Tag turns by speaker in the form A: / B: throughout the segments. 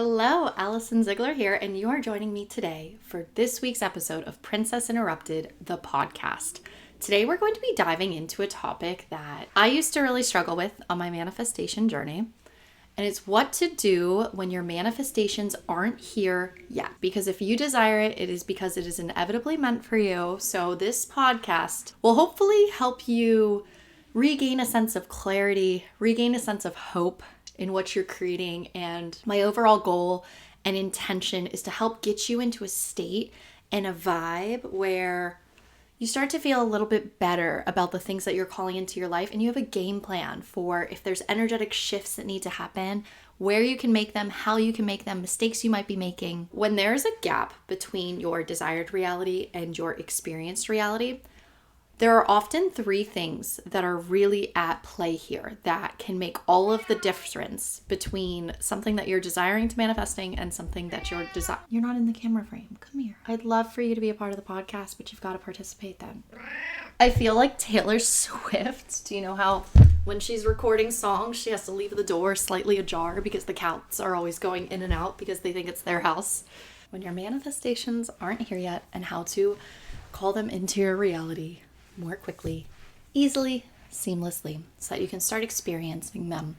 A: Hello, Allison Ziegler here, and you are joining me today for this week's episode of Princess Interrupted, the podcast. Today we're going to be diving into a topic that I used to really struggle with on my manifestation journey, and it's what to do when your manifestations aren't here yet. Because if you desire it, it is because it is inevitably meant for you. So this podcast will hopefully help you regain a sense of clarity, regain a sense of hope in what you're creating. And my overall goal and intention is to help get you into a state and a vibe where you start to feel a little bit better about the things that you're calling into your life, and you have a game plan for if there's energetic shifts that need to happen, where you can make them, how you can make them, mistakes you might be making. When there's a gap between your desired reality and your experienced reality, there are often three things that are really at play here that can make all of the difference between something that you're desiring to manifesting and something that you're You're not in the camera frame. Come here. I'd love for you to be a part of the podcast, but you've got to participate then. I feel like Taylor Swift. Do you know how when she's recording songs, she has to leave the door slightly ajar because the cats are always going in and out because they think it's their house? When your manifestations aren't here yet, and how to call them into your reality more quickly, easily, seamlessly, so that you can start experiencing them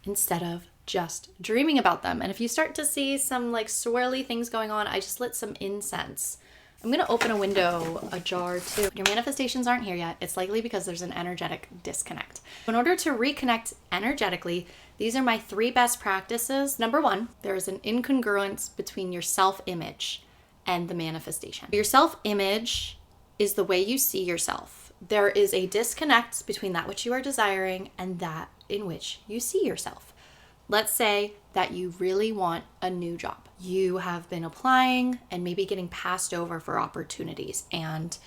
A: instead of just dreaming about them. And if you start to see some like swirly things going on, I just lit some incense. I'm going to open a window ajar too. When your manifestations aren't here yet, it's likely because there's an energetic disconnect. In order to reconnect energetically, these are my 3 best practices. Number 1, there is an incongruence between your self-image and the manifestation. Your self-image is the way you see yourself. There is a disconnect between that which you are desiring and that in which you see yourself. Let's say that you really want a new job. You have been applying and maybe getting passed over for opportunities, and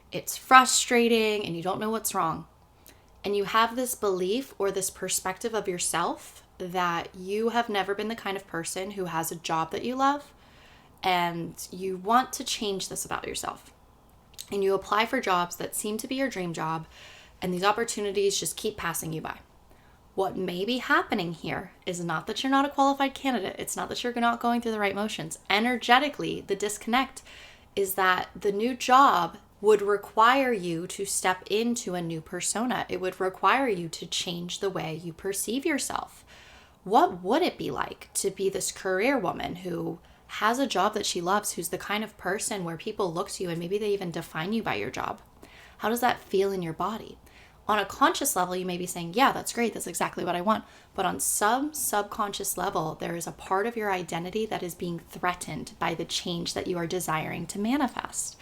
A: it's frustrating and you don't know what's wrong. And you have this belief or this perspective of yourself that you have never been the kind of person who has a job that you love, and you want to change this about yourself. And you apply for jobs that seem to be your dream job, and these opportunities just keep passing you by. What may be happening here is not that you're not a qualified candidate. It's not that you're not going through the right motions. Energetically, the disconnect is that the new job would require you to step into a new persona. It would require you to change the way you perceive yourself. What would it be like to be this career woman who has a job that she loves, who's the kind of person where people look to you and maybe they even define you by your job? How does that feel in your body? On a conscious level, you may be saying, yeah, that's great. That's exactly what I want. But on some subconscious level, there is a part of your identity that is being threatened by the change that you are desiring to manifest.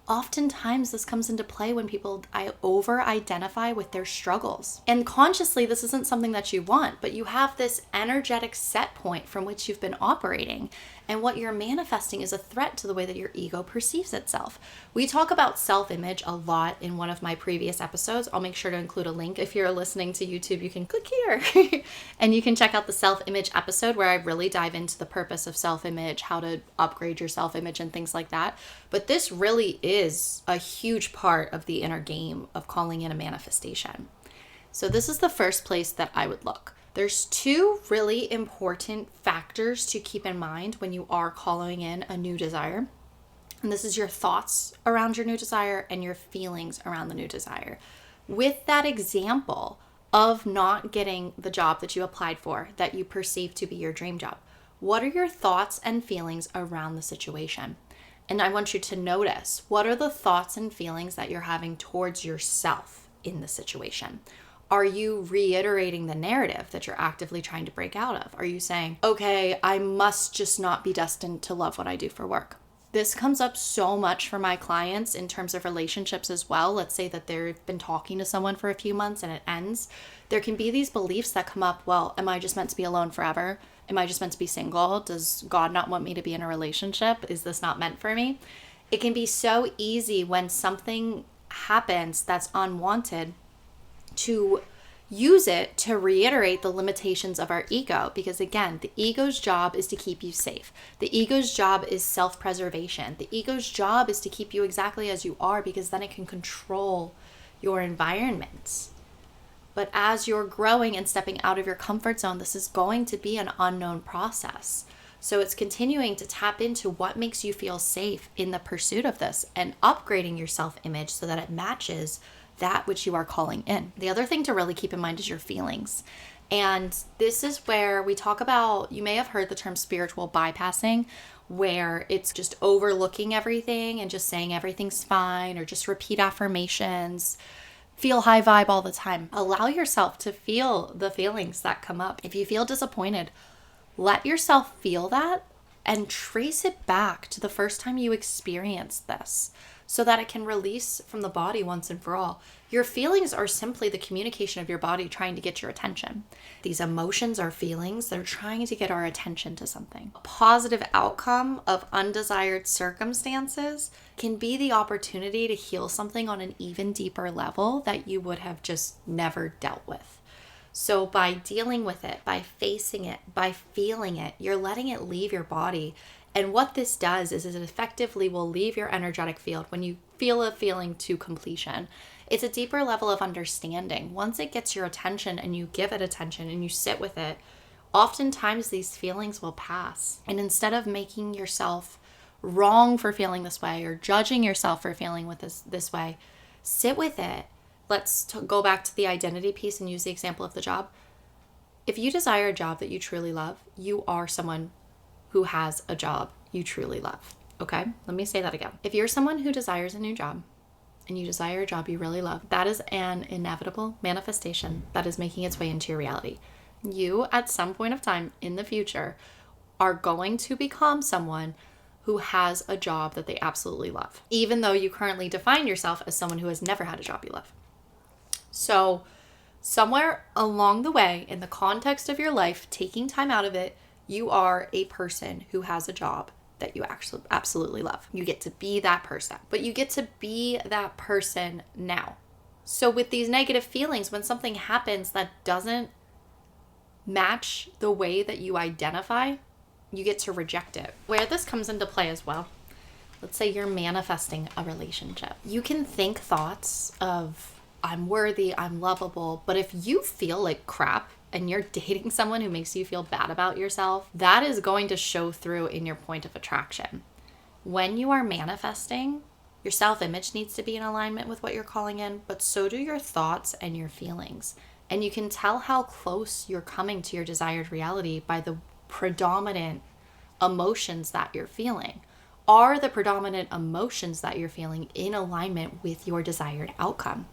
A: Oftentimes, this comes into play when people over-identify with their struggles. And consciously, this isn't something that you want, but you have this energetic set point from which you've been operating. And what you're manifesting is a threat to the way that your ego perceives itself. We talk about self-image a lot in one of my previous episodes. I'll make sure to include a link. If you're listening to YouTube, you can click here and you can check out the self-image episode where I really dive into the purpose of self-image, how to upgrade your self-image and things like that. But this really is a huge part of the inner game of calling in a manifestation. So this is the first place that I would look. There's 2 really important factors to keep in mind when you are calling in a new desire. And this is your thoughts around your new desire and your feelings around the new desire. With that example of not getting the job that you applied for, that you perceive to be your dream job, what are your thoughts and feelings around the situation? And I want you to notice, what are the thoughts and feelings that you're having towards yourself in the situation? Are you reiterating the narrative that you're actively trying to break out of? Are you saying, okay, I must just not be destined to love what I do for work? This comes up so much for my clients in terms of relationships as well. Let's say that they've been talking to someone for a few months and it ends. There can be these beliefs that come up, well, am I just meant to be alone forever? Am I just meant to be single? Does God not want me to be in a relationship? Is this not meant for me? It can be so easy when something happens that's unwanted to use it to reiterate the limitations of our ego. Because again, the ego's job is to keep you safe. The ego's job is self-preservation. The ego's job is to keep you exactly as you are, because then it can control your environment. But as you're growing and stepping out of your comfort zone, this is going to be an unknown process. So it's continuing to tap into what makes you feel safe in the pursuit of this and upgrading your self-image so that it matches that which you are calling in. The other thing to really keep in mind is your feelings. And this is where we talk about, you may have heard the term spiritual bypassing, where it's just overlooking everything and just saying everything's fine, or just repeat affirmations, feel high vibe all the time. Allow yourself to feel the feelings that come up. If you feel disappointed, let yourself feel that and trace it back to the first time you experienced this so that it can release from the body once and for all. Your feelings are simply the communication of your body trying to get your attention. These emotions are feelings. They're trying to get our attention to something. A positive outcome of undesired circumstances can be the opportunity to heal something on an even deeper level that you would have just never dealt with. So by dealing with it, by facing it, by feeling it, you're letting it leave your body. And what this does is it effectively will leave your energetic field when you feel a feeling to completion. It's a deeper level of understanding. Once it gets your attention and you give it attention and you sit with it, oftentimes these feelings will pass. And instead of making yourself wrong for feeling this way or judging yourself for feeling with this way, sit with it. Let's go back to the identity piece and use the example of the job. If you desire a job that you truly love, you are someone who has a job you truly love. Okay? Let me say that again. If you're someone who desires a new job and you desire a job you really love, that is an inevitable manifestation that is making its way into your reality. You, at some point of time in the future, are going to become someone who has a job that they absolutely love, even though you currently define yourself as someone who has never had a job you love. So somewhere along the way, in the context of your life, taking time out of it, you are a person who has a job that you actually absolutely love. You get to be that person, but you get to be that person now. So with these negative feelings, when something happens that doesn't match the way that you identify, you get to reject it. Where this comes into play as well, let's say you're manifesting a relationship. You can think thoughts of, I'm worthy, I'm lovable, but if you feel like crap and you're dating someone who makes you feel bad about yourself, that is going to show through in your point of attraction. When you are manifesting, your self-image needs to be in alignment with what you're calling in, but so do your thoughts and your feelings. And you can tell how close you're coming to your desired reality by the predominant emotions that you're feeling. Are the predominant emotions that you're feeling in alignment with your desired outcome?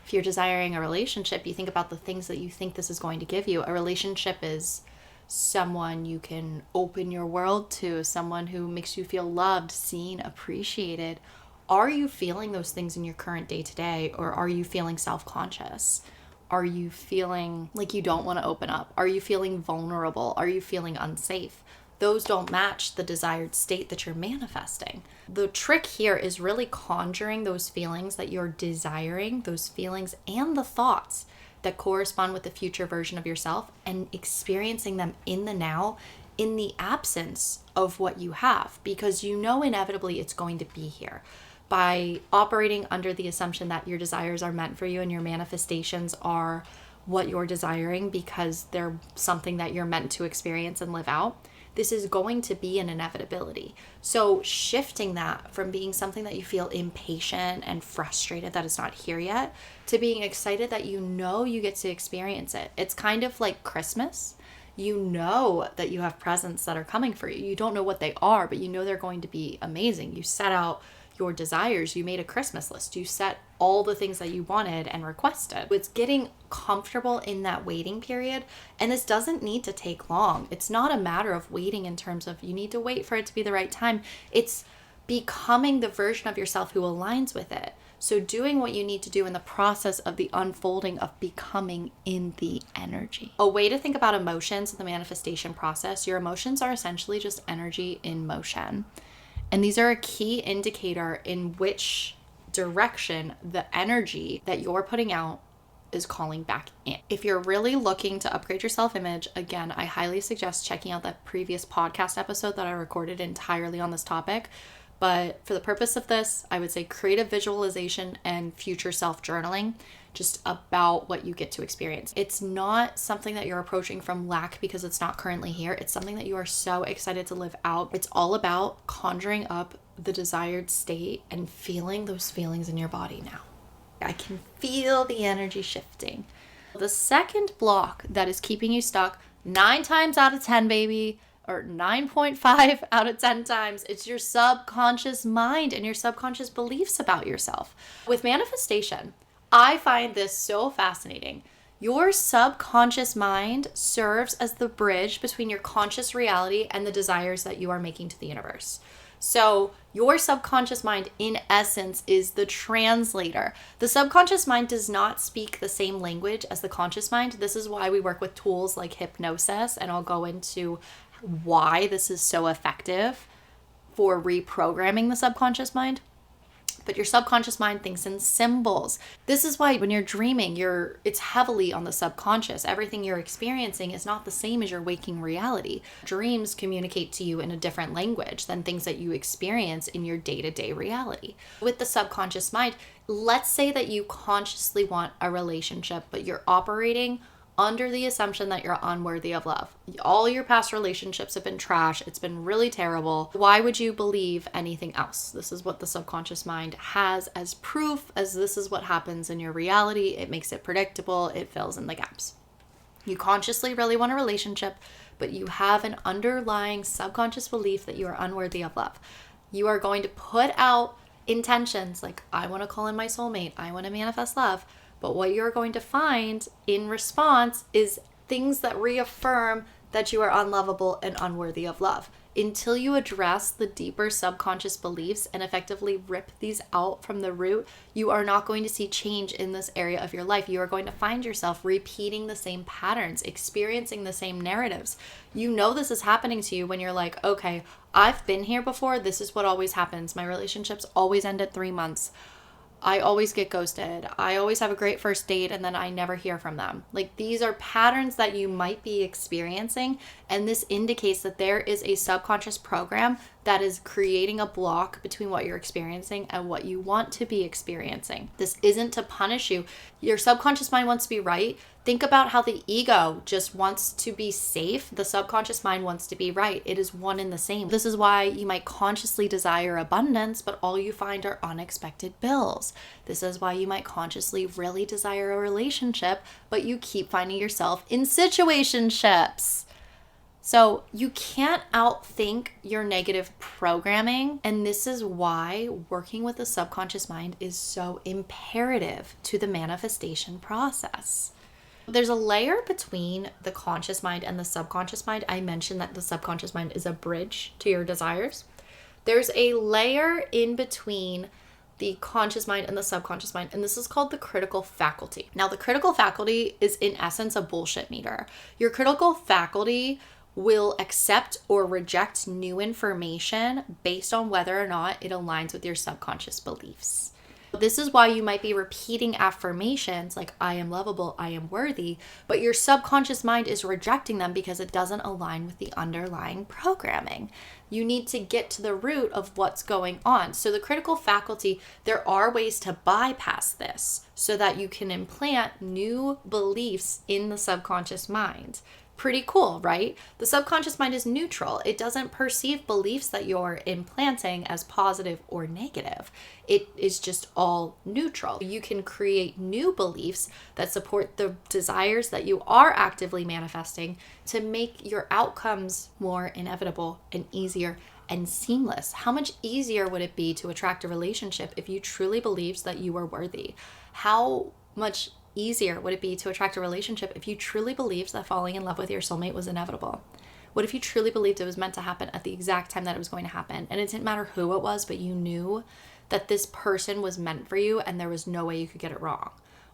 A: If you're desiring a relationship, you think about the things that you think this is going to give you. A relationship is someone you can open your world to, someone who makes you feel loved, seen, appreciated. Are you feeling those things in your current day-to-day, or are you feeling self-conscious? Are you feeling like you don't want to open up? Are you feeling vulnerable? Are you feeling unsafe? Those don't match the desired state that you're manifesting. The trick here is really conjuring those feelings that you're desiring, those feelings and the thoughts that correspond with the future version of yourself, and experiencing them in the now, in the absence of what you have, because you know inevitably it's going to be here. By operating under the assumption that your desires are meant for you and your manifestations are what you're desiring because they're something that you're meant to experience and live out, this is going to be an inevitability. So shifting that from being something that you feel impatient and frustrated that it's not here yet, to being excited that you know you get to experience it. It's kind of like Christmas. You know that you have presents that are coming for you. You don't know what they are, but you know they're going to be amazing. You set out your desires. You made a Christmas list. You set all the things that you wanted and requested. It's getting comfortable in that waiting period. And this doesn't need to take long. It's not a matter of waiting in terms of you need to wait for it to be the right time. It's becoming the version of yourself who aligns with it. So doing what you need to do in the process of the unfolding of becoming in the energy. A way to think about emotions in the manifestation process, your emotions are essentially just energy in motion. And these are a key indicator in which direction the energy that you're putting out is calling back in. If you're really looking to upgrade your self-image, again, I highly suggest checking out that previous podcast episode that I recorded entirely on this topic. But for the purpose of this, I would say creative visualization and future self journaling, just about what you get to experience. It's not something that you're approaching from lack because it's not currently here. It's something that you are so excited to live out. It's all about conjuring up the desired state and feeling those feelings in your body now. I can feel the energy shifting. The second block that is keeping you stuck 9 times out of 10, baby, or 9.5 out of 10 times, it's your subconscious mind and your subconscious beliefs about yourself. With manifestation, I find this so fascinating. Your subconscious mind serves as the bridge between your conscious reality and the desires that you are making to the universe. So your subconscious mind, in essence, is the translator. The subconscious mind does not speak the same language as the conscious mind. This is why we work with tools like hypnosis, and I'll go into why this is so effective for reprogramming the subconscious mind. But your subconscious mind thinks in symbols. This is why when you're dreaming, it's heavily on the subconscious. Everything you're experiencing is not the same as your waking reality. Dreams communicate to you in a different language than things that you experience in your day-to-day reality. With the subconscious mind, let's say that you consciously want a relationship, but you're operating under the assumption that you're unworthy of love. All your past relationships have been trash. It's been really terrible. Why would you believe anything else? This is what the subconscious mind has as proof, as this is what happens in your reality. It makes it predictable. It fills in the gaps. You consciously really want a relationship, but you have an underlying subconscious belief that you are unworthy of love. You are going to put out intentions like, I want to call in my soulmate. I want to manifest love. But what you're going to find in response is things that reaffirm that you are unlovable and unworthy of love. Until you address the deeper subconscious beliefs and effectively rip these out from the root, you are not going to see change in this area of your life. You are going to find yourself repeating the same patterns, experiencing the same narratives. You know this is happening to you when you're like, okay, I've been here before. This is what always happens. My relationships always end at 3 months. I always get ghosted. I always have a great first date and then I never hear from them. Like, these are patterns that you might be experiencing, and this indicates that there is a subconscious program that is creating a block between what you're experiencing and what you want to be experiencing. This isn't to punish you. Your subconscious mind wants to be right. Think about how the ego just wants to be safe. The subconscious mind wants to be right. It is one and the same. This is why you might consciously desire abundance, but all you find are unexpected bills. This is why you might consciously really desire a relationship, but you keep finding yourself in situationships. So you can't outthink your negative programming. And this is why working with the subconscious mind is so imperative to the manifestation process. There's a layer between the conscious mind and the subconscious mind. I mentioned that the subconscious mind is a bridge to your desires. There's a layer in between the conscious mind and the subconscious mind, and this is called the critical faculty. Now, the critical faculty is in essence a bullshit meter. Your critical faculty will accept or reject new information based on whether or not it aligns with your subconscious beliefs. This is why you might be repeating affirmations like, I am lovable, I am worthy, but your subconscious mind is rejecting them because it doesn't align with the underlying programming. You need to get to the root of what's going on. So the critical faculty, there are ways to bypass this so that you can implant new beliefs in the subconscious mind. Pretty cool, right? The subconscious mind is neutral. It doesn't perceive beliefs that you're implanting as positive or negative. It is just all neutral. You can create new beliefs that support the desires that you are actively manifesting to make your outcomes more inevitable and easier and seamless. How much easier would it be to attract a relationship if you truly believed that you were worthy? How much easier would it be to attract a relationship if you truly believed that falling in love with your soulmate was inevitable? What if you truly believed it was meant to happen at the exact time that it was going to happen? And it didn't matter who it was, but you knew that this person was meant for you and there was no way you could get it wrong.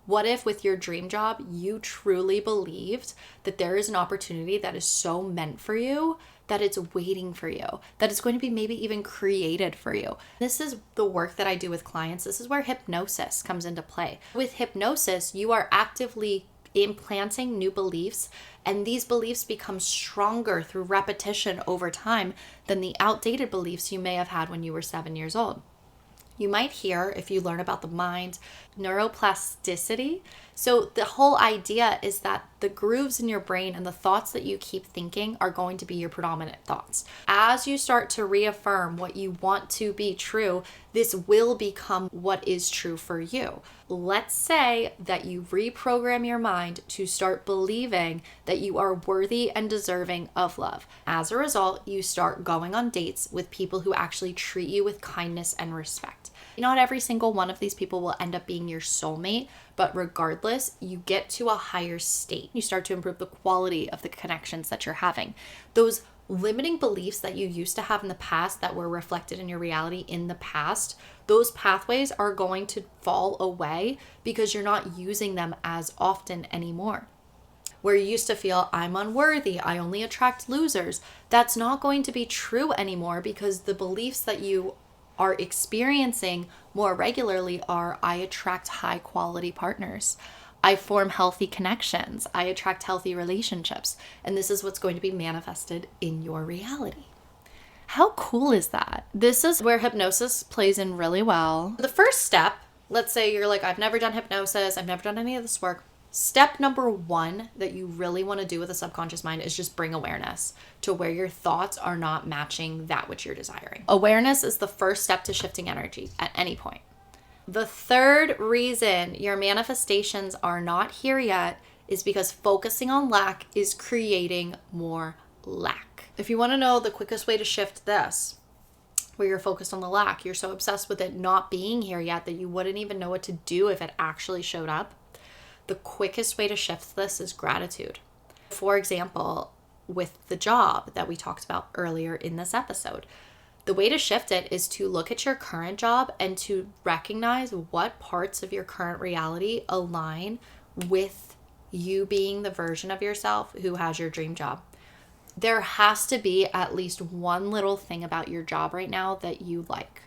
A: What if with your dream job, you truly believed that there is an opportunity that is so meant for you, that it's waiting for you, that it's going to be maybe even created for you? This is the work that I do with clients. This is where hypnosis comes into play. With hypnosis, you are actively implanting new beliefs, and these beliefs become stronger through repetition over time than the outdated beliefs you may have had when you were 7 years old. You might hear, if you learn about the mind, neuroplasticity. So the whole idea is that the grooves in your brain and the thoughts that you keep thinking are going to be your predominant thoughts. As you start to reaffirm what you want to be true, this will become what is true for you. Let's say that you reprogram your mind to start believing that you are worthy and deserving of love. As a result, you start going on dates with people who actually treat you with kindness and respect. Not every single one of these people will end up being your soulmate, but regardless, you get to a higher state. You start to improve the quality of the connections that you're having. Those limiting beliefs that you used to have in the past that were reflected in your reality in the past, those pathways are going to fall away because you're not using them as often anymore. Where you used to feel, I'm unworthy, I only attract losers, that's not going to be true anymore because the beliefs that you are experiencing more regularly are, I attract high quality partners. I form healthy connections. I attract healthy relationships. And this is what's going to be manifested in your reality. How cool is that? This is where hypnosis plays in really well. The first step, let's say you're like, I've never done hypnosis, I've never done any of this work. Step number one that you really want to do with a subconscious mind is just bring awareness to where your thoughts are not matching that which you're desiring. Awareness is the first step to shifting energy at any point. The third reason your manifestations are not here yet is because focusing on lack is creating more lack. If you want to know the quickest way to shift this, where you're focused on the lack, you're so obsessed with it not being here yet that you wouldn't even know what to do if it actually showed up. The quickest way to shift this is gratitude. For example, with the job that we talked about earlier in this episode, the way to shift it is to look at your current job and to recognize what parts of your current reality align with you being the version of yourself who has your dream job. There has to be at least one little thing about your job right now that you like.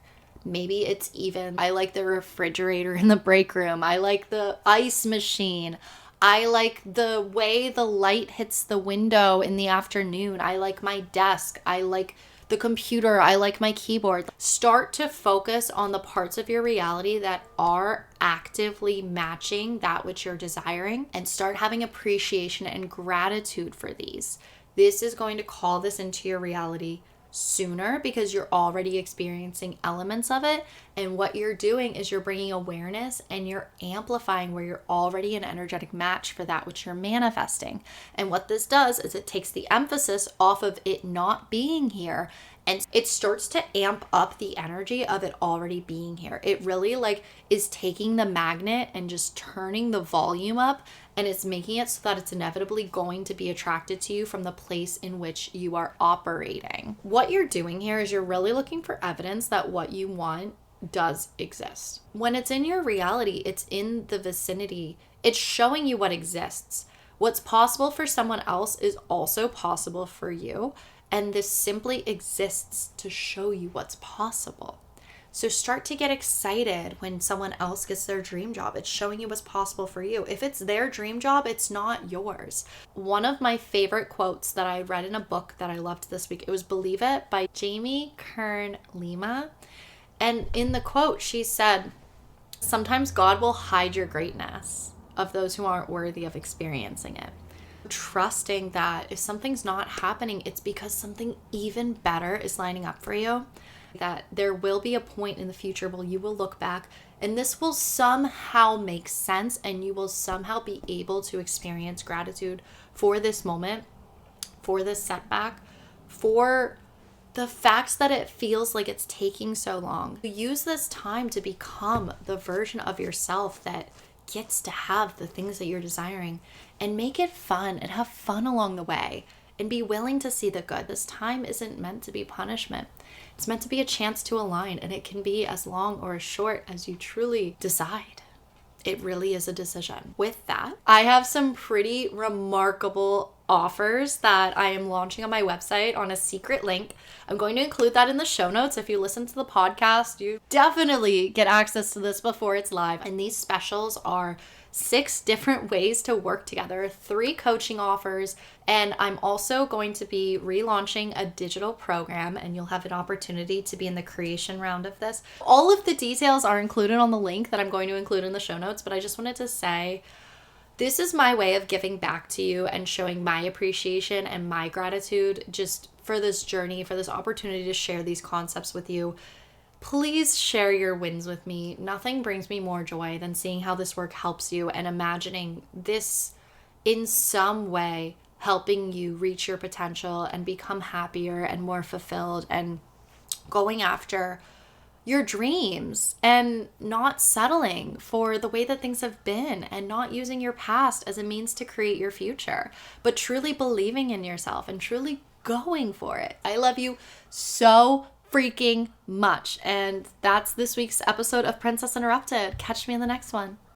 A: Maybe it's even, I like the refrigerator in the break room. I like the ice machine. I like the way the light hits the window in the afternoon. I like my desk. I like the computer. I like my keyboard. Start to focus on the parts of your reality that are actively matching that which you're desiring and start having appreciation and gratitude for these. This is going to call this into your reality sooner because you're already experiencing elements of it, and what you're doing is you're bringing awareness and you're amplifying where you're already an energetic match for that which you're manifesting. And what this does is it takes the emphasis off of it not being here and it starts to amp up the energy of it already being here. It really is taking the magnet and just turning the volume up, and it's making it so that it's inevitably going to be attracted to you from the place in which you are operating. What you're doing here is you're really looking for evidence that what you want does exist. When it's in your reality, it's in the vicinity. It's showing you what exists. What's possible for someone else is also possible for you. And this simply exists to show you what's possible. So start to get excited when someone else gets their dream job. It's showing you what's possible for you. If it's their dream job, it's not yours. One of my favorite quotes that I read in a book that I loved this week, it was Believe It by Jamie Kern Lima. And in the quote, she said, sometimes God will hide your greatness of those who aren't worthy of experiencing it. Trusting that if something's not happening, it's because something even better is lining up for you. That there will be a point in the future where you will look back and this will somehow make sense and you will somehow be able to experience gratitude for this moment, for this setback, for the facts that it feels like it's taking so long. Use this time to become the version of yourself that gets to have the things that you're desiring, and make it fun and have fun along the way and be willing to see the good. This time isn't meant to be punishment. It's meant to be a chance to align, and it can be as long or as short as you truly decide. It really is a decision. With that, I have some pretty remarkable offers that I am launching on my website on a secret link. I'm going to include that in the show notes. If you listen to the podcast, you definitely get access to this before it's live. And these specials are 6 different ways to work together, 3 coaching offers, and I'm also going to be relaunching a digital program, and you'll have an opportunity to be in the creation round of this. All of the details are included on the link that I'm going to include in the show notes, but I just wanted to say this is my way of giving back to you and showing my appreciation and my gratitude just for this journey, for this opportunity to share these concepts with you. Please share your wins with me. Nothing brings me more joy than seeing how this work helps you and imagining this in some way helping you reach your potential and become happier and more fulfilled and going after your dreams and not settling for the way that things have been and not using your past as a means to create your future, but truly believing in yourself and truly going for it. I love you so freaking much. And that's this week's episode of Princess Interrupted. Catch me in the next one.